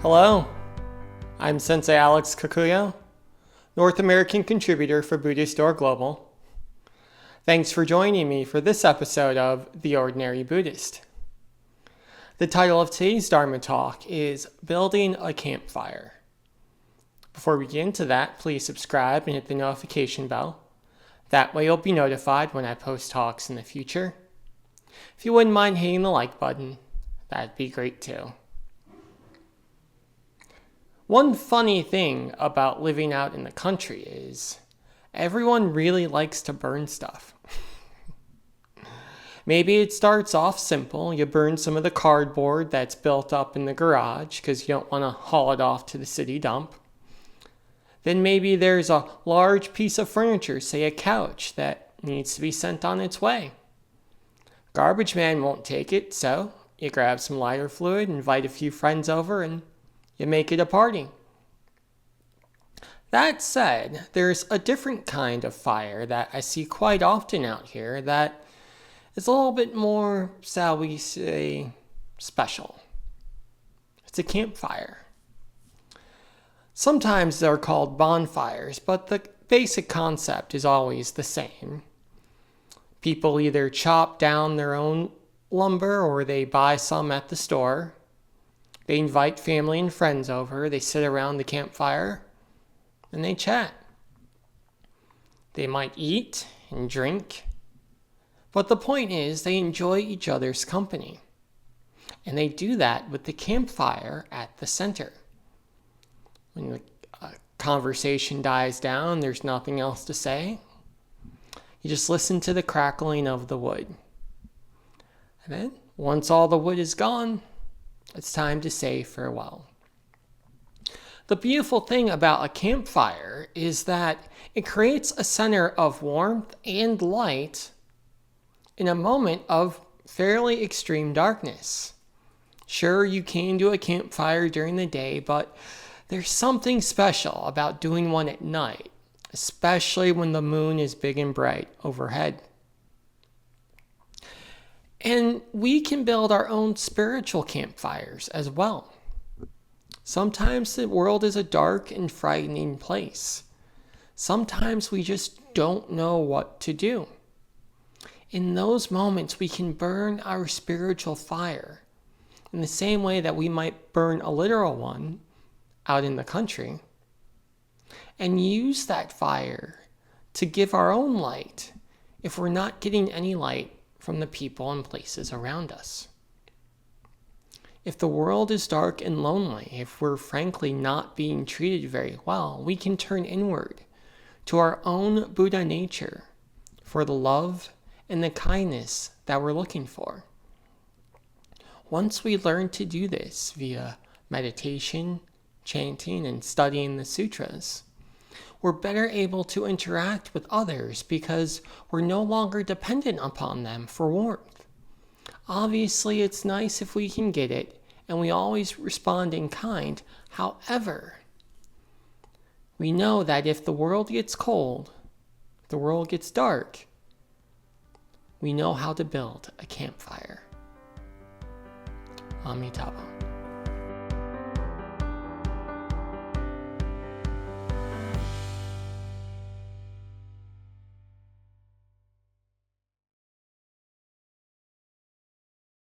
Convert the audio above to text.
Hello, I'm Sensei Alex Kakuyo, North American contributor for Buddhist Global. Thanks for joining me for this episode of The Ordinary Buddhist. The title of today's Dharma talk is Building a Campfire. Before we get into that, please subscribe and hit the notification bell. That way you'll be notified when I post talks in the future. If you wouldn't mind hitting the like button, that'd be great too. One funny thing about living out in the country is everyone really likes to burn stuff. Maybe it starts off simple. You burn some of the cardboard that's built up in the garage because you don't want to haul it off to the city dump. Then maybe there's a large piece of furniture, say a couch, that needs to be sent on its way. Garbage man won't take it, so you grab some lighter fluid, invite a few friends over, and you make it a party. That said, there's a different kind of fire that I see quite often out here that is a little bit more, shall we say, special. It's a campfire. Sometimes they're called bonfires, but the basic concept is always the same. People either chop down their own lumber or they buy some at the store. They invite family and friends over, they sit around the campfire, and they chat. They might eat and drink, but the point is they enjoy each other's company. And they do that with the campfire at the center. When the conversation dies down, there's nothing else to say. You just listen to the crackling of the wood. And then, once all the wood is gone, it's time to say farewell. The beautiful thing about a campfire is that it creates a center of warmth and light in a moment of fairly extreme darkness. Sure, you can do a campfire during the day, but there's something special about doing one at night, especially when the moon is big and bright overhead. And we can build our own spiritual campfires as well. Sometimes the world is a dark and frightening place. Sometimes we just don't know what to do. In those moments, we can burn our spiritual fire in the same way that we might burn a literal one out in the country, and use that fire to give our own light if we're not getting any light from the people and places around us. If the world is dark and lonely, if we're frankly not being treated very well, we can turn inward to our own Buddha nature for the love and the kindness that we're looking for. Once we learn to do this via meditation, chanting, and studying the sutras, we're better able to interact with others because we're no longer dependent upon them for warmth. Obviously, it's nice if we can get it, and we always respond in kind. However, we know that if the world gets cold, if the world gets dark, we know how to build a campfire. Amitabha.